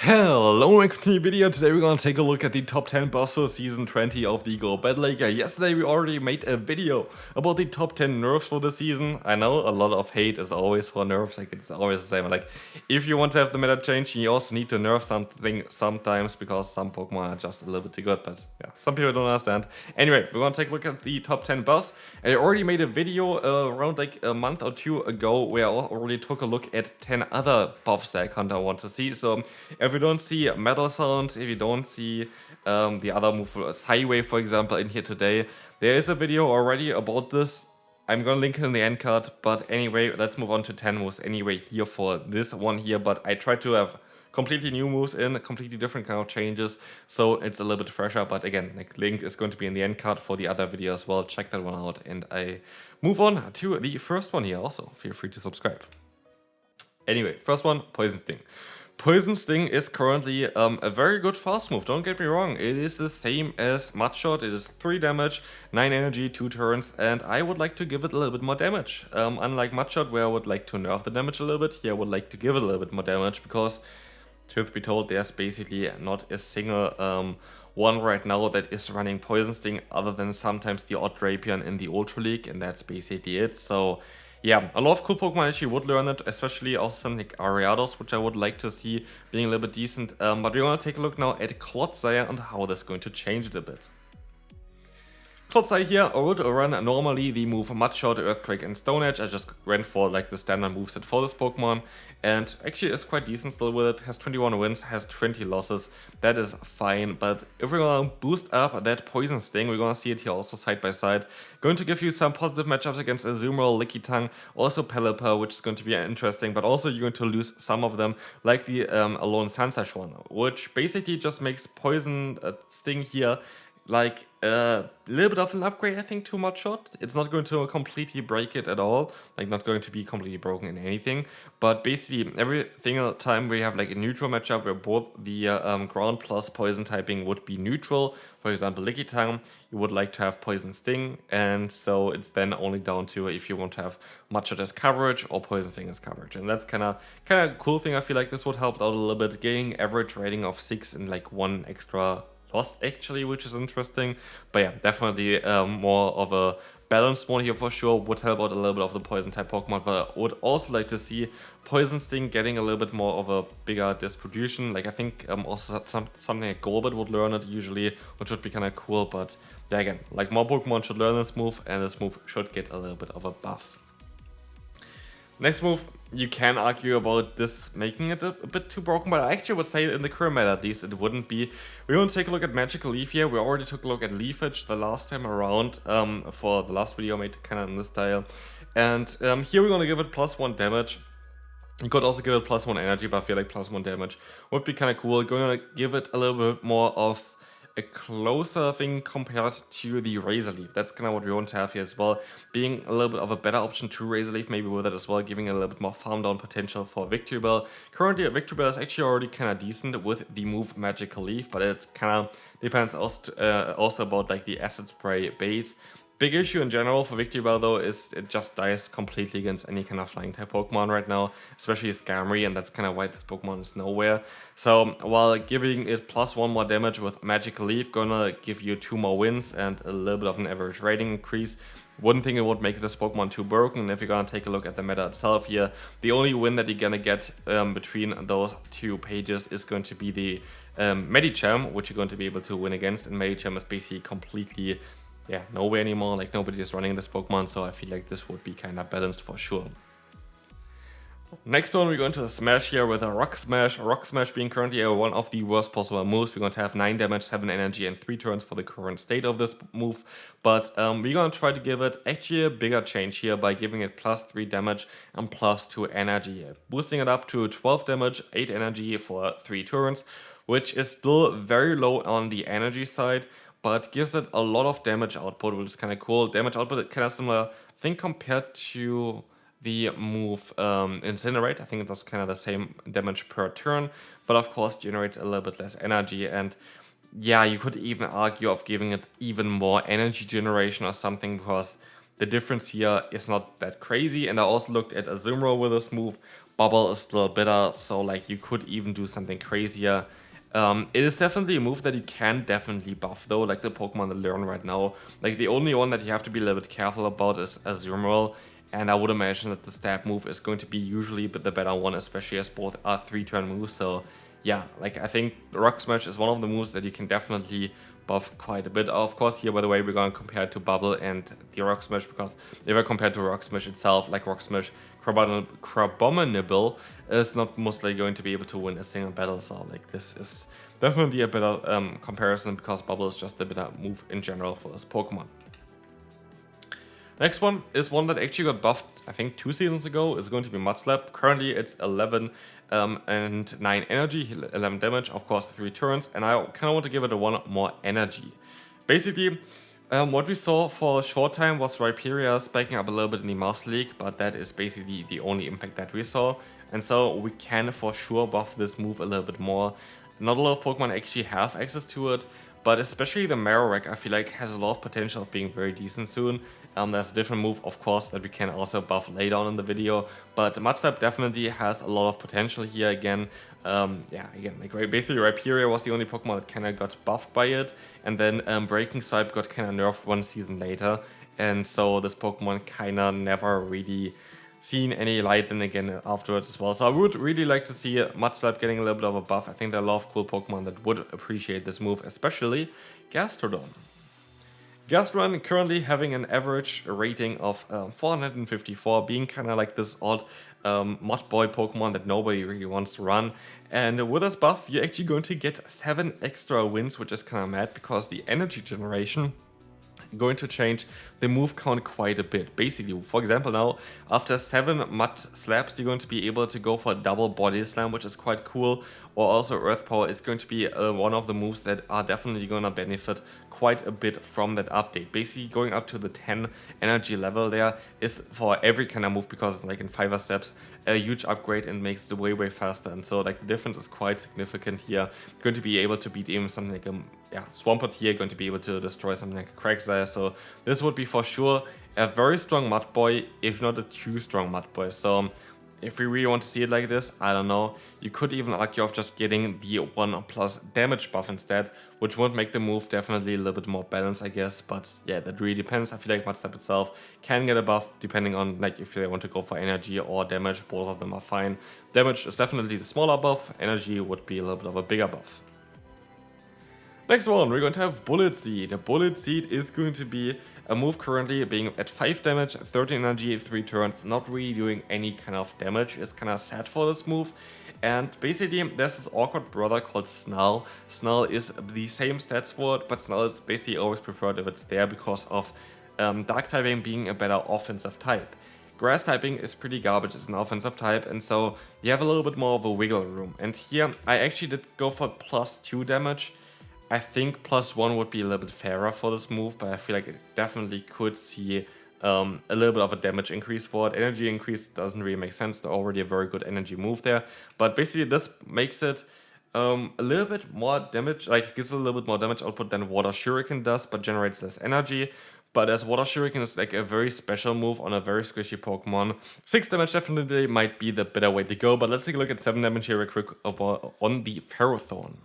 Hello, welcome to the video. Today we're gonna take a look at the top 10 buffs for season 20 of the Go Battle League. Yesterday we already made a video about the top 10 nerfs for the season. I know a lot of hate is always for nerfs, like it's always the same. Like if you want to have the meta change, you also need to nerf something sometimes because some Pokemon are just a little bit too good. But yeah, some people don't understand. Anyway, we're gonna take a look at the top 10 buffs. I already made a video around like a month or two ago where I already took a look at 10 other buffs that I kind of want to see. So if you don't see Metal Sound, if you don't see the other move, Psywave for example, in here today, there is a video already about this. I'm gonna link it in the end card, but anyway, let's move on to 10 moves anyway here for this one here. But I tried to have completely new moves in, completely different kind of changes, so it's a little bit fresher. But again, like link is going to be in the end card for the other video as well. Check that one out, and I move on to the first one here. Also, feel free to subscribe. Anyway, first one, Poison Sting. Poison Sting is currently a very good fast move, don't get me wrong. It is the same as Mud Shot. It is 3 damage, 9 energy, 2 turns, and I would like to give it a little bit more damage. Unlike Mud Shot, where I would like to nerf the damage a little bit, here I would like to give it a little bit more damage, because truth be told, there's basically not a single one right now that is running Poison Sting other than sometimes the odd Drapion in the Ultra League, and that's basically it. So yeah, a lot of cool Pokemon actually would learn it, especially also something like Ariados, which I would like to see being a little bit decent. But we're going to take a look now at Clodsire and how that's going to change it a bit. Clodsire here would run normally the move Mud Shot, Earthquake, and Stone Edge. I just went for like the standard moveset for this Pokemon, and actually is quite decent still with it. Has 21 wins, has 20 losses. That is fine, but if we're gonna boost up that Poison Sting, we're gonna see it here also side by side. Going to give you some positive matchups against Azumarill, Lickitung, also Pelipper, which is going to be interesting, but also you're going to lose some of them, like the Alone Sunsash one, which basically just makes Poison Sting here like a little bit of an upgrade, I think, to Mud Shot. It's not going to completely break it at all, like not going to be completely broken in anything, but basically every single time we have like a neutral matchup where both the ground plus poison typing would be neutral, for example Lickitung, you would like to have Poison Sting, and so it's then only down to if you want to have Mud Shot as coverage or Poison Sting as coverage, and that's kind of cool thing. I feel like this would help out a little bit, getting average rating of 6 and like 1 extra lost actually, which is interesting. But yeah, definitely more of a balanced one here for sure. Would help out a little bit of the poison type Pokemon, but I would also like to see Poison Sting getting a little bit more of a bigger distribution. Like I think also something like Golbat would learn it usually, which would be kind of cool. But yeah, again, like more Pokemon should learn this move, and this move should get a little bit of a buff. Next move, you can argue about this making it a bit too broken, but I actually would say in the current meta at least it wouldn't be. We're going to take a look at Magical Leaf here. We already took a look at Leafage the last time around for the last video I made kind of in this style. And here we're going to give it +1 damage. You could also give it +1 energy, but I feel like +1 damage would be kind of cool. Going to give it a little bit more of a closer thing compared to the Razor Leaf. That's kind of what we want to have here as well, being a little bit of a better option to Razor Leaf, maybe with it as well, giving a little bit more farm down potential for Victreebel. Currently a Victreebel is actually already kind of decent with the move Magical Leaf, but it kind of depends also about like the Acid Spray base. Big issue in general for Victreebel though is it just dies completely against any kind of flying type Pokemon right now, especially Skarmory, and that's kind of why this Pokemon is nowhere. So while giving it +1 more damage with Magical Leaf, gonna give you 2 more wins and a little bit of an average rating increase, wouldn't think it would make this Pokemon too broken. And if you're gonna take a look at the meta itself here, the only win that you're gonna get between those 2 pages is going to be the Medicham, which you're going to be able to win against, and Medicham is basically completely nowhere anymore, like nobody is running this Pokemon, so I feel like this would be kind of balanced for sure. Next one, we're going to smash here with a Rock Smash. Rock Smash being currently one of the worst possible moves. We're going to have 9 damage, 7 energy, and 3 turns for the current state of this move. But we're going to try to give it actually a bigger change here by giving it +3 damage and +2 energy. Boosting it up to 12 damage, 8 energy for 3 turns, which is still very low on the energy side, but gives it a lot of damage output, which is kind of cool. Damage output kind of similar, I think, compared to the move Incinerate. I think it does kind of the same damage per turn, but of course generates a little bit less energy. And yeah, you could even argue of giving it even more energy generation or something, because the difference here is not that crazy. And I also looked at Azumarill with this move, Bubble is still better, so like you could even do something crazier. It is definitely a move that you can definitely buff though, like the Pokemon that learn right now. Like the only one that you have to be a little bit careful about is Azumarill, and I would imagine that the stab move is going to be usually the better one, especially as both are 3-turn moves. So yeah, like I think Rock Smash is one of the moves that you can definitely buff quite a bit. Of course, here by the way, we're going to compare it to Bubble and the Rock Smash, because if I compare to Rock Smash itself, like Rock Smash Crabominable is not mostly going to be able to win a single battle, so like this is definitely a better comparison, because Bubble is just a better move in general for this Pokemon. Next one is one that actually got buffed, I think 2 seasons ago, is going to be Mudslap. Currently it's 11 and 9 energy, 11 damage, of course 3 turns, and I kind of want to give it a 1 more energy. Basically, what we saw for a short time was Rhyperior spiking up a little bit in the Master League, but that is basically the only impact that we saw, and so we can for sure buff this move a little bit more. Not a lot of Pokemon actually have access to it, but especially the Marowak I feel like has a lot of potential of being very decent soon. There's a different move, of course, that we can also buff later on in the video, but Mudslap definitely has a lot of potential here again. Yeah, again, like basically Rhyperior was the only Pokemon that kind of got buffed by it, and then Breaking Swipe got kind of nerfed 1 season later, and so this Pokemon kind of never really seen any light then again afterwards as well. So I would really like to see Mudslap getting a little bit of a buff. I think there are a lot of cool Pokemon that would appreciate this move, especially Gastrodon. Gastrodon currently having an average rating of 454, being kind of like this odd mud boy Pokemon that nobody really wants to run. And with this buff, you're actually going to get 7 extra wins, which is kind of mad, because the energy generation going to change the move count quite a bit. Basically, for example, now after 7 mud slaps, you're going to be able to go for a double body slam, which is quite cool. Or also Earth Power is going to be one of the moves that are definitely going to benefit quite a bit from that update. Basically, going up to the 10 energy level there is for every kind of move, because it's like in 5 steps, a huge upgrade and makes it way faster. And so like the difference is quite significant here. Going to be able to beat even something like a Swampert here, going to be able to destroy something like a Quagsire. So this would be for sure a very strong Mud Boy, if not a too strong Mud Boy. So if we really want to see it like this, I don't know. You could even argue of just getting the 1+ damage buff instead, which would make the move definitely a little bit more balanced, I guess. But yeah, that really depends. I feel like Mudslap itself can get a buff depending on like if they want to go for energy or damage. Both of them are fine. Damage is definitely the smaller buff. Energy would be a little bit of a bigger buff. Next one, we're going to have Bullet Seed. Bullet Seed is going to be a move currently being at 5 damage, 13 energy, 3 turns, not really doing any kind of damage. It's kind of sad for this move. And basically, there's this awkward brother called Snarl. Snarl is the same stats for it, but Snarl is basically always preferred if it's there because of Dark typing being a better offensive type. Grass typing is pretty garbage as an offensive type, and so you have a little bit more of a wiggle room. And here, I actually did go for +2 damage. I think +1 would be a little bit fairer for this move, but I feel like it definitely could see a little bit of a damage increase for it. Energy increase doesn't really make sense. They're already a very good energy move there. But basically this makes it a little bit more damage, like it gives a little bit more damage output than Water Shuriken does, but generates less energy. But as Water Shuriken is like a very special move on a very squishy Pokemon, 6 damage definitely might be the better way to go. But let's take a look at 7 damage here real quick on the Ferrothorn.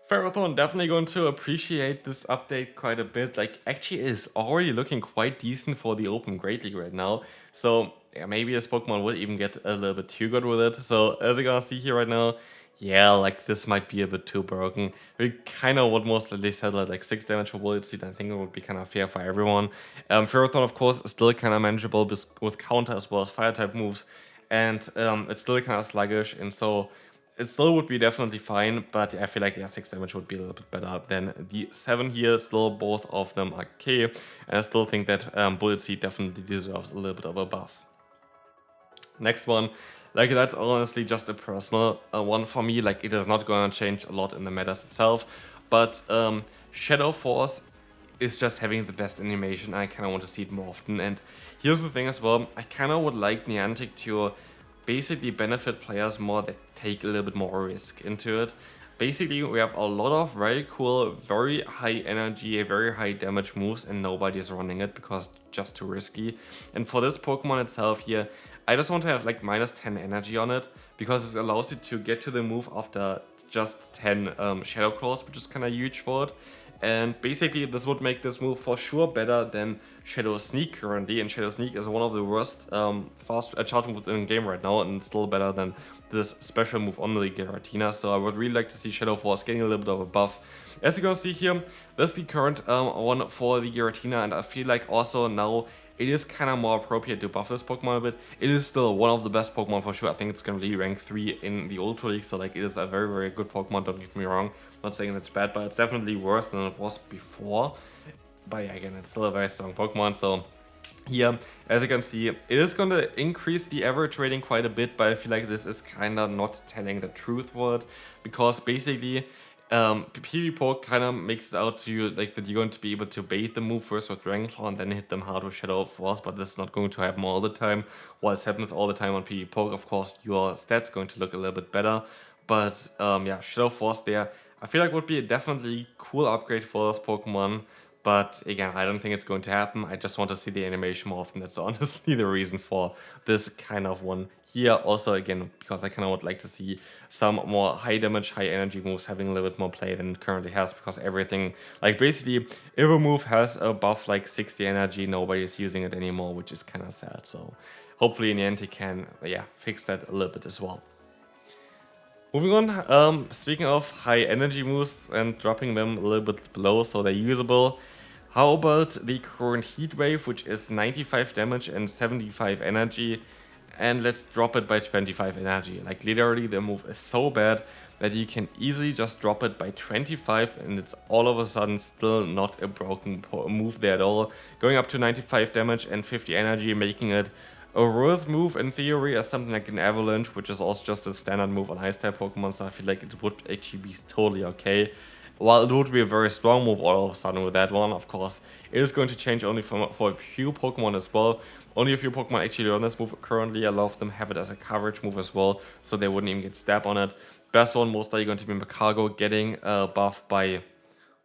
Ferrothorn definitely going to appreciate this update quite a bit. Like, actually is already looking quite decent for the Open Great League right now. So, yeah, maybe this Pokemon will even get a little bit too good with it. So, as you're gonna see here right now, yeah, like, this might be a bit too broken. We kind of would most likely settle at like 6 damage for Bullet Seed. I think it would be kind of fair for everyone. Ferrothorn, of course, is still kind of manageable with counter as well as fire-type moves. And it's still kind of sluggish, and so it still would be definitely fine, but I feel like 6 damage would be a little bit better than the 7 here. Still, both of them are okay, and I still think that Bullet Seed definitely deserves a little bit of a buff. Next one, like that's honestly just a personal one for me. Like it is not going to change a lot in the metas itself, but Shadow Force is just having the best animation. I kind of want to see it more often, and here's the thing as well. I kind of would like Niantic to basically benefit players more that take a little bit more risk into it. Basically, we have a lot of very cool, very high energy, very high damage moves, and nobody's running it because it's just too risky. And for this Pokemon itself here, I just want to have like minus 10 energy on it, because it allows you to get to the move after just 10 Shadow Claws, which is kind of huge for it. And basically this would make this move for sure better than Shadow Sneak currently, and Shadow Sneak is one of the worst fast charge moves in the game right now, and still better than this special move on the Giratina. So I would really like to see Shadow Force getting a little bit of a buff. As you can see here, this is the current one for the Giratina, and I feel like also now it is kind of more appropriate to buff this Pokemon a bit. It is still one of the best Pokemon for sure. I think it's currently rank 3 in the Ultra League, so like it is a very, very good Pokemon, don't get me wrong. I'm not saying it's bad, but it's definitely worse than it was before. But yeah, again, it's still a very strong Pokemon, so here, as you can see, it is going to increase the average rating quite a bit, but I feel like this is kind of not telling the truth for it, because basically PvP Poke kind of makes it out to you like that you're going to be able to bait the move first with Dragon Claw and then hit them hard with Shadow Force, but this is not going to happen all the time. While it happens all the time on PvP Poke, of course, your stats going to look a little bit better, but yeah, Shadow Force there, I feel like would be a definitely cool upgrade for this Pokemon. But again, I don't think it's going to happen. I just want to see the animation more often. That's honestly the reason for this kind of one here. Also, again, because I kind of would like to see some more high damage, high energy moves having a little bit more play than it currently has. Because everything, like basically, if a move has a buff like 60 energy, nobody is using it anymore, which is kind of sad. So hopefully in the end he can, yeah, fix that a little bit as well. Moving on, speaking of high energy moves and dropping them a little bit below so they're usable, how about the current Heat Wave, which is 95 damage and 75 energy, and let's drop it by 25 energy. Like literally the move is so bad that you can easily just drop it by 25 and it's all of a sudden still not a broken move there at all. Going up to 95 damage and 50 energy, making it a worse move in theory as something like an Avalanche, which is also just a standard move on Ice-type Pokemon, so I feel like it would actually be totally okay. While it would be a very strong move all of a sudden with that one, of course, it is going to change only for a few Pokemon as well. Only a few Pokemon actually learn this move currently. A lot of them have it as a coverage move as well, so they wouldn't even get stab on it. Best one most likely going to be Macargo, getting a buff by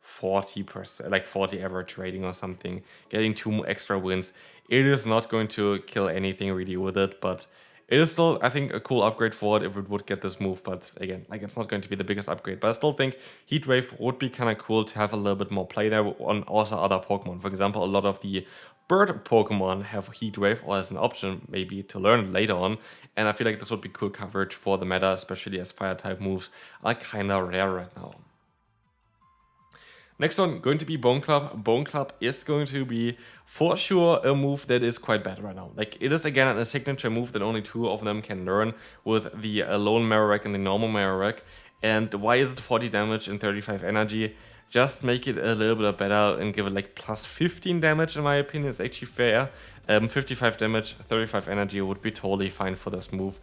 40%, like 40 average rating or something, getting 2 extra wins. It is not going to kill anything really with it, but it is still, I think, a cool upgrade for it if it would get this move. But again, like it's not going to be the biggest upgrade, but I still think Heat Wave would be kind of cool to have a little bit more play there on also other Pokemon. For example, a lot of the bird Pokemon have Heat Wave or as an option maybe to learn later on, and I feel like this would be cool coverage for the meta, especially as fire type moves are kind of rare right now. Next one, going to be Bone Club. Bone Club is going to be, for sure, a move that is quite bad right now. Like, it is, again, a signature move that only 2 of them can learn with the Lone Marowak and the normal Marowak. And why is it 40 damage and 35 energy? Just make it a little bit better and give it, like, plus 15 damage, in my opinion. It's actually fair. 55 damage, 35 energy would be totally fine for this move.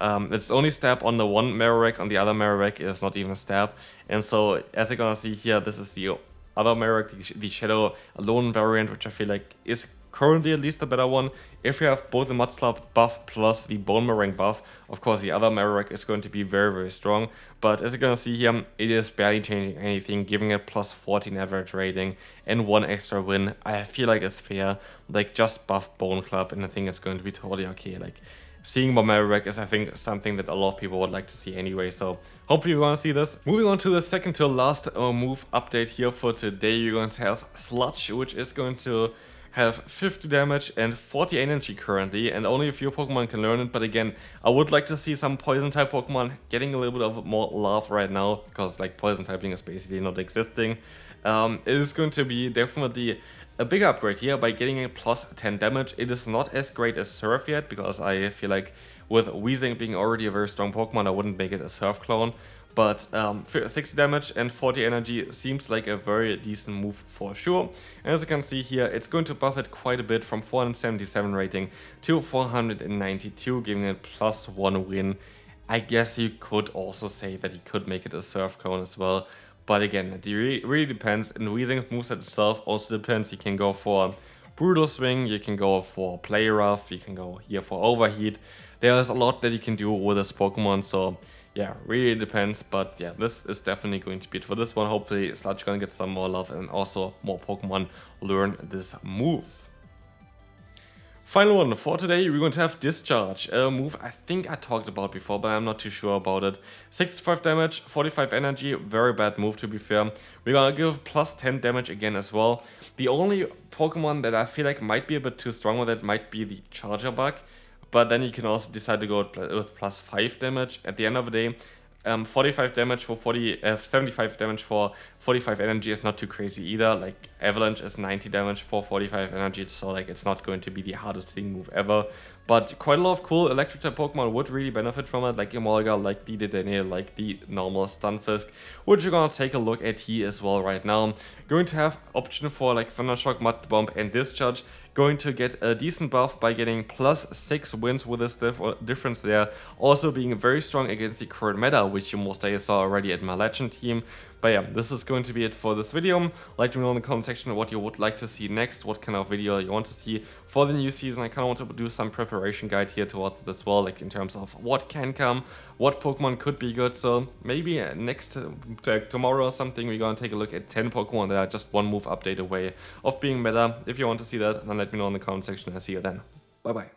It's only stab on the one Marowak, on the other Marowak is not even a stab. And so, as you're gonna see here, this is the other Marowak, the Shadow Alone variant, which I feel like is currently at least the better one. If you have both the Mudslap buff plus the Bone Marowak buff, of course the other Marowak is going to be very, very strong. But as you're gonna see here, it is barely changing anything, giving it plus 14 average rating and 1 extra win. I feel like it's fair. Like, just buff Bone Club and I think it's going to be totally okay. Like, seeing more Marowak is, I think, something that a lot of people would like to see anyway, so hopefully you're gonna see this. Moving on to the second to last move update here for today, you're going to have Sludge, which is going to have 50 damage and 40 energy currently, and only a few Pokemon can learn it, but again, I would like to see some Poison type Pokemon getting a little bit of more love right now, because like Poison typing is basically not existing. It is going to be definitely a big upgrade here by getting a plus 10 damage. It is not as great as Surf yet, because I feel like with Weezing being already a very strong Pokemon, I wouldn't make it a Surf clone. But 60 damage and 40 energy seems like a very decent move for sure. And as you can see here, it's going to buff it quite a bit from 477 rating to 492, giving it plus 1 win. I guess you could also say that you could make it a Surf clone as well. But again, it really depends. And Weezing's moveset itself also depends. You can go for Brutal Swing, you can go for Play Rough, you can go here for Overheat. There's a lot that you can do with this Pokemon, so yeah, really depends. But yeah, this is definitely going to be it for this one. Hopefully Sludge gonna get some more love and also more Pokemon learn this move. Final one for today, we're going to have Discharge, a move I think I talked about before, but I'm not too sure about it. 65 damage, 45 energy, very bad move to be fair. We're gonna give plus 10 damage again as well. The only Pokemon that I feel like might be a bit too strong with it might be the Charger Bug, but then you can also decide to go with plus 5 damage. At the end of the day, 45 damage for 75 damage for 45 energy is not too crazy either. Like Avalanche is 90 damage for 45 energy, so like it's not going to be the hardest hitting move ever. But quite a lot of cool electric type Pokemon would really benefit from it, like Emolga, like the Dedenne, like the normal Stunfisk, which you're gonna take a look at here as well right now. Going to have option for like Thundershock, Mud Bomb and Discharge. Going to get a decent buff by getting plus 6 wins with this difference there. Also being very strong against the current meta, which you most likely saw already at my Legend team. But yeah, this is going to be it for this video. Let me know in the comment section what you would like to see next, what kind of video you want to see for the new season. I kind of want to do some preparation guide here towards it as well, like in terms of what can come, what Pokemon could be good. So maybe next tomorrow or something, we're gonna take a look at 10 Pokemon that are just one move update away of being meta. If you want to see that, then let me know in the comment section. I'll see you then. Bye bye.